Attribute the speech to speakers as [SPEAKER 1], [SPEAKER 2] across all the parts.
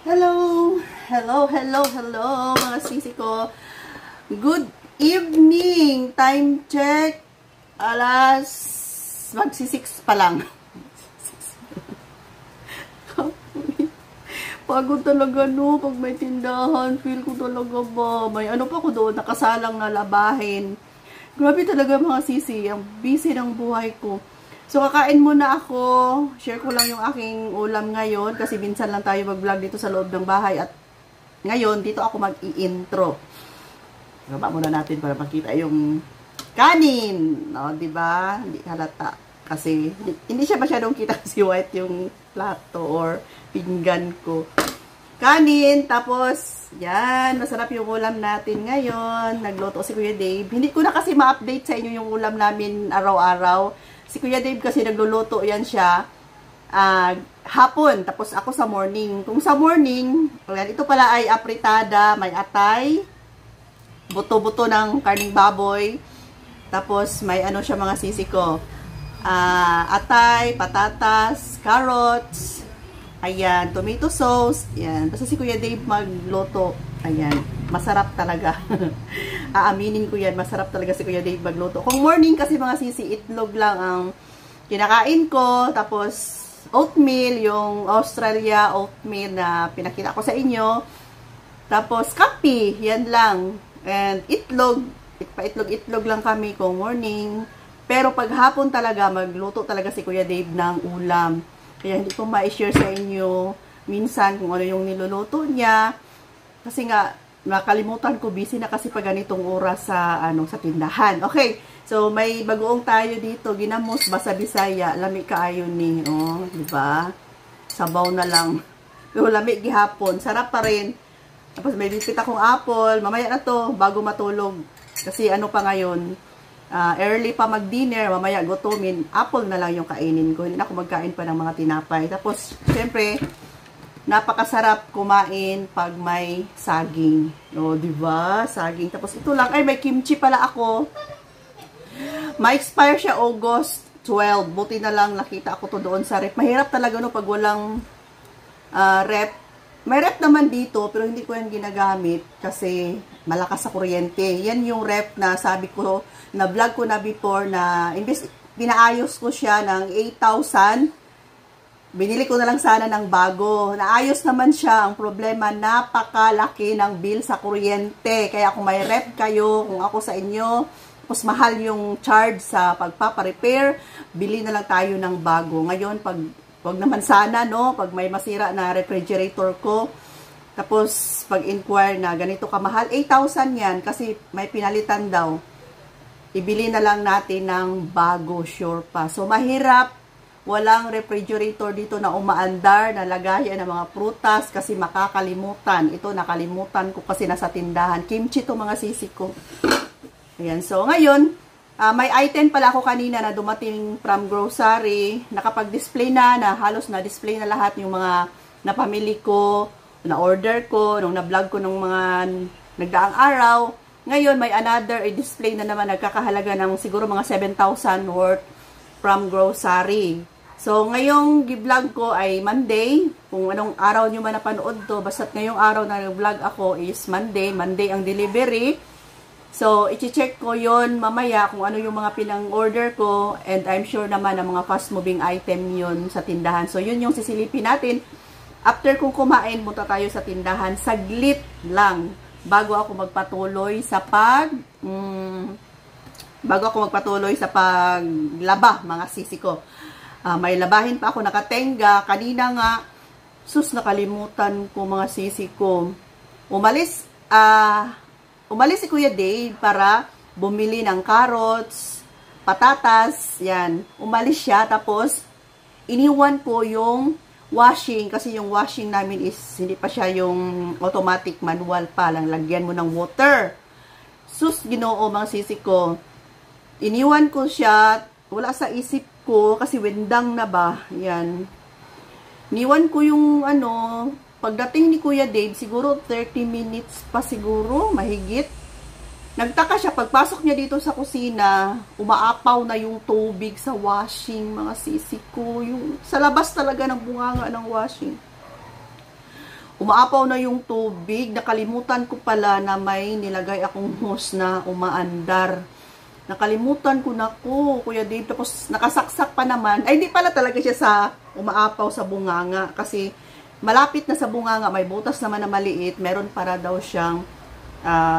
[SPEAKER 1] Hello! Hello mga sisi ko. Good evening! Time check. Alas magsi-6 pa lang. Pagod talaga no, pag may tindahan, feel ko talaga ba. May ano pa ko doon, nakasalang na labahin. Grabe talaga mga sisi, ang busy ng buhay ko. So, kakain muna ako. Share ko lang yung aking ulam ngayon kasi minsan lang tayo mag-vlog dito sa loob ng bahay at ngayon, dito ako mag-i-intro. Gaba muna natin para makita yung kanin. No, diba? Hindi halata. Kasi, hindi siya masyadong kita si white yung plato or pinggan ko. Kanin, tapos, yan, masarap yung ulam natin ngayon. Nagluto si Kuya Dave. Hindi ko na kasi ma-update sa inyo yung ulam namin araw-araw. Si Kuya Dave kasi nagluluto yan siya hapon, tapos ako sa morning. Kung sa morning, ito pala ay apritada, may atay, buto-buto ng karning baboy, tapos may ano siya mga sisi ko, atay, patatas, carrots, ayan, tomato sauce, yan. Basta si Kuya Dave magluto, ayan, masarap talaga. Aaminin ko yan, masarap talaga si Kuya Dave magluto. Kung morning kasi mga sisi, itlog lang ang kinakain ko, tapos oatmeal, yung Australia oatmeal na pinakita ko sa inyo, tapos kape, yan lang, and itlog, paitlog-itlog lang kami kung morning, pero pag hapon talaga, magluto talaga si Kuya Dave ng ulam, kaya hindi ko ma-share sa inyo minsan kung ano yung niluluto niya, kasi nga, nakalimutan ko, busy na kasi pag ganitong oras sa, sa tindahan. Okay, so may bagoong tayo dito, ginamos, basa Bisaya, lami kaayo ni, oh, diba? Sabaw na lang. Pero lami gihapon, sarap pa rin. Tapos may biscuit akong apple, mamaya na to, bago matulog. Kasi ano pa ngayon, early pa mag-dinner, mamaya gutomin, apple na lang yung kainin ko. Hindi na ako magkain pa ng mga tinapay. Tapos, syempre, napakasarap kumain pag may saging. O, diba? Saging. Tapos ito lang. Ay, may kimchi pala ako. Ma-expire siya August 12. Buti na lang nakita ako to doon sa rep. Mahirap talaga no pag walang rep. May rep naman dito, pero hindi ko yan ginagamit kasi malakas sa kuryente. Yan yung rep na sabi ko, na vlog ko na before na imbes pinaayos ko siya ng 8,000. Binili ko na lang sana ng bago. Naayos naman siya. Ang problema, napakalaki ng bill sa kuryente. Kaya kung may rep kayo, kung ako sa inyo, mas mahal yung charge sa pagpaparepair, bili na lang tayo ng bago. Ngayon, wag naman sana, no? Pag may masira na refrigerator ko, tapos pag-inquire na ganito kamahal, 8,000 yan kasi may pinalitan daw. Ibili na lang natin ng bago, sure pa. So, mahirap. Walang refrigerator dito na umaandar, na lagayan ng mga prutas kasi makakalimutan. Ito, nakalimutan ko kasi nasa tindahan. Kimchi to mga sisi ko. Ayan, so ngayon, may item pala ako kanina na dumating from grocery. Nakapag-display na halos na-display na lahat yung mga napamili ko, na-order ko, nung na-vlog ko ng mga nagdaang araw. Ngayon, may another display na naman nagkakahalaga ng siguro mga 7,000 worth from grocery. So, ngayong gi-vlog ko ay Monday. Kung anong araw nyo man napanood to, basta't ngayong araw na nag-vlog ako is Monday. Monday ang delivery. So, i-check ko yon mamaya kung ano yung mga pinang-order ko. And I'm sure naman na mga fast-moving item yun sa tindahan. So, yun yung sisilipin natin. After kong kumain, punta tayo sa tindahan. Saglit lang bago ako magpatuloy sa paglaba, mga sisi ko. May labahin pa ako, nakatenga. Kanina nga, sus, nakalimutan ko mga sisi ko. Umalis si Kuya Dave para bumili ng carrots, patatas, yan. Umalis siya, tapos iniwan ko yung washing, kasi yung washing namin is, hindi pa siya yung automatic, manual pa lang. Lagyan mo ng water. Sus, Ginoo mga sisi ko. Iniwan ko siya, wala sa isip ko, kasi wendang na ba, yan. Iniwan ko yung, pagdating ni Kuya Dave, siguro 30 minutes pa siguro, mahigit. Nagtaka siya, pagpasok niya dito sa kusina, umaapaw na yung tubig sa washing, mga sisi ko. Yung, sa labas talaga ng bunganga ng washing. umaapaw na yung tubig. Nakalimutan ko pala na may nilagay akong hose na umaandar. Nakalimutan ko na ko, Kuya Dave. Tapos nakasaksak pa naman. Ay, hindi pala talaga siya sa umaapaw sa bunganga. Kasi malapit na sa bunganga, may butas naman na maliit. Meron para daw siyang,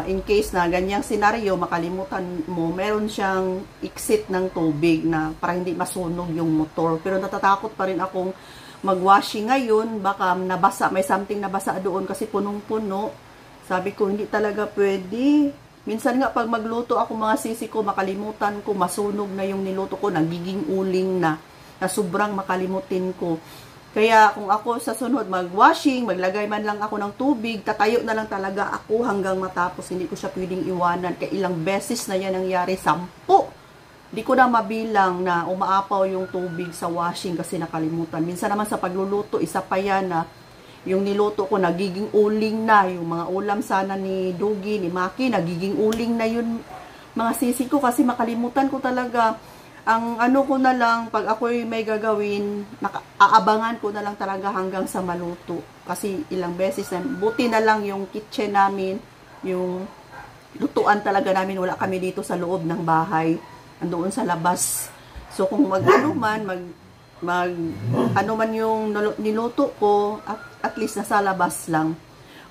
[SPEAKER 1] in case na ganyang senaryo, makalimutan mo, meron siyang exit ng tubig na para hindi masunog yung motor. Pero natatakot pa rin akong mag-washing ngayon, baka nabasa, may something nabasa doon kasi punong-puno. Sabi ko, hindi talaga pwede. Minsan nga pag magluto ako mga sisi ko, makalimutan ko, masunog na yung niluto ko, nagiging uling na sobrang makalimutin ko. Kaya kung ako sa sunod mag-washing, maglagay man lang ako ng tubig, tatayo na lang talaga ako hanggang matapos. Hindi ko siya pwedeng iwanan. Kaya ilang beses na yan nangyari, 10. Di ko na mabilang na umaapaw yung tubig sa washing kasi nakalimutan. Minsan naman sa pagluluto, isa pa yan na yung niluto ko nagiging uling na. Yung mga ulam sana ni Dugi, ni Maki, nagiging uling na yun mga sisi ko kasi makalimutan ko talaga. Ang ano ko na lang, pag ako'y may gagawin, aabangan ko na lang talaga hanggang sa maluto. Kasi ilang beses na, buti na lang yung kitchen namin, yung lutuan talaga namin, wala kami dito sa loob ng bahay. Andoon sa labas. So kung ano man ano man yung niluto ko, at least nasa labas lang.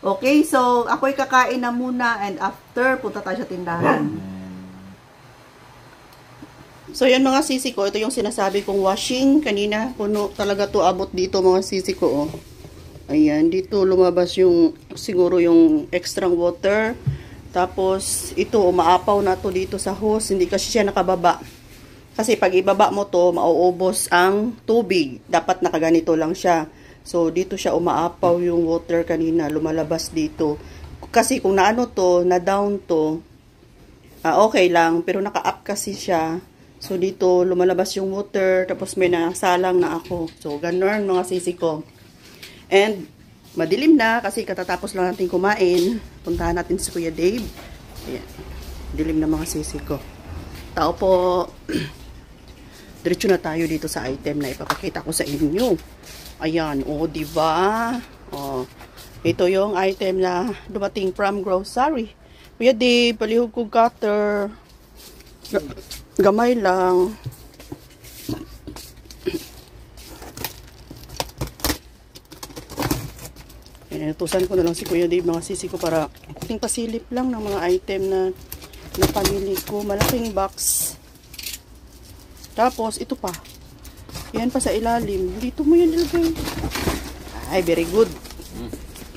[SPEAKER 1] Okay, so ako'y kakain na muna and after punta tayo sa tindahan. So yan mga sisi ko, ito yung sinasabi kong washing. Kanina puno talaga to, abot dito mga sisi ko. Oh. Ayan, dito lumabas yung siguro yung extra water. Tapos, ito, umaapaw na to dito sa hose. Hindi kasi siya nakababa. Kasi pag ibaba mo to, mauubos ang tubig. Dapat nakaganito lang siya. So, dito siya umaapaw yung water kanina. Lumalabas dito. Kasi kung naano to, na-down to, okay lang. Pero naka-up kasi siya. So, dito lumalabas yung water. Tapos may nasalang na ako. So, ganun mga sisi ko. And, madilim na kasi katatapos lang natin kumain. Puntahan natin si Kuya Dave. Ayan. Dilim na mga sisi ko. Tao po. Diretso na tayo dito sa item na ipapakita ko sa inyo. Ayan. O, diba? O, ito yung item na dumating from grocery. Kuya Dave, palihog ko cutter. Gamay lang. Inutusan ko na lang si Kuya Dave mga sisi ko para ating pasilip lang ng mga item na napamili ko. Malaking box. Tapos, ito pa. Yan pa sa ilalim. Dito mo yan ilagay. Ay, very good.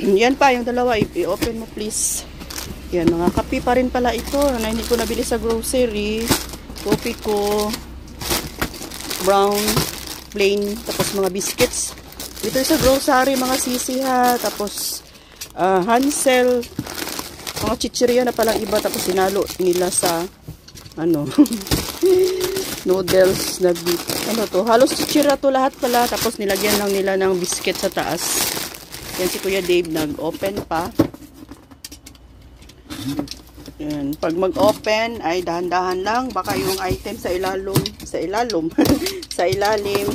[SPEAKER 1] Yan pa, yung dalawa. I-open mo please. Yan, mga kape pa rin pala ito na hindi ko nabili sa grocery. Coffee ko. Brown. Plain. Tapos mga biscuits. Ito sa grocery mga sisi ha. Tapos Hansel. Mga chichirya na palang iba. Tapos sinalo nila sa ano noodles na ano to. Halos chichirya to lahat pala. Tapos nilagyan lang nila ng biscuit sa taas. Yan si Kuya Dave nag-open pa. Yan. Pag mag-open ay dahan-dahan lang. Baka yung item sa ilalim sa ilalim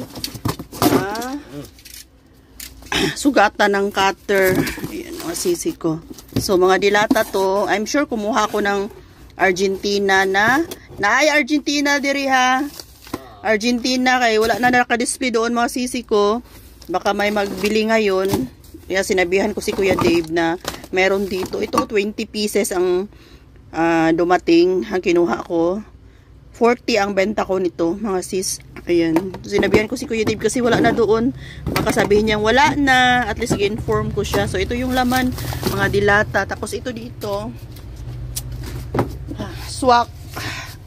[SPEAKER 1] sugatan ng cutter. Ayan, mga sisi ko. So, mga dilata to. I'm sure kumuha ko ng Argentina na ay Argentina diri ha. Argentina kay wala na naka-display doon mga sisi ko. Baka may magbili ngayon. Kaya sinabihan ko si Kuya Dave na meron dito. Ito 20 pieces ang dumating. Ang kinuha ko. 40 ang benta ko nito, mga sis. Ayan. Sinabihan ko si Kuya Dave kasi wala na doon. Baka sabihin niya wala na. At least i-inform ko siya. So, ito yung laman. Mga dilata. Tapos, ito dito. Swak.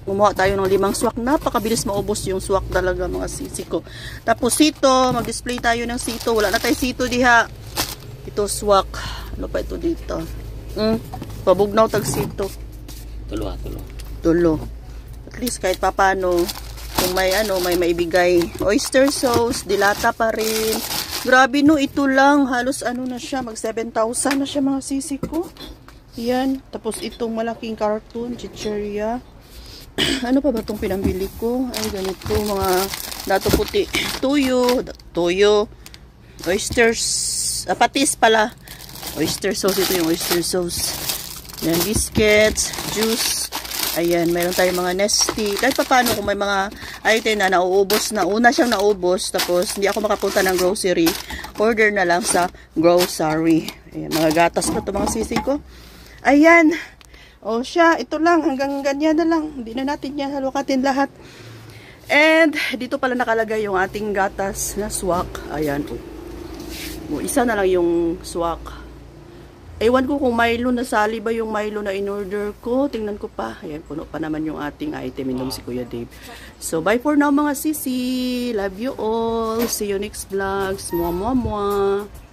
[SPEAKER 1] Kumuha tayo ng 5 swak. Napakabilis maubos yung swak talaga, mga sisi ko. Tapos, sito. Mag-display tayo ng sito. Wala na tayo sito diha. Ito, swak. Ano pa ito dito? Pabugnaw tag sito. Tulo. At least kahit papano kung may may maibigay. Oyster sauce, dilata pa rin. Grabe no, ito lang halos na siya, mag 7,000 na siya mga sisi ko. Yan, tapos itong malaking carton, chichirya. Ano pa ba itong pinambili ko? Ay ganito, mga dato puti. Tuyo, oysters, patis pala. oyster sauce. Ito yung oyster sauce. Yan, biscuits, juice. Ayan, mayroon tayong mga Nesty. Kahit pa paano kung may mga item na nauubos na. Una siyang naubos, tapos hindi ako makapunta ng grocery. Order na lang sa grocery. Ayan, mga gatas pa ito mga sisi ko. Ayan. O siya, ito lang. Hanggang ganyan na lang. Hindi na natin yan halukatin lahat. And, dito pala nakalagay yung ating gatas na swak. Ayan. O, isa na lang yung swak. Ewan ko kung Milo, nasali ba yung Milo na in-order ko. Tingnan ko pa. Ayan, puno pa naman yung ating item. Inom si Kuya Dave. So, bye for now mga sisi. Love you all. See you next vlogs. Mwah, mwah, mwah.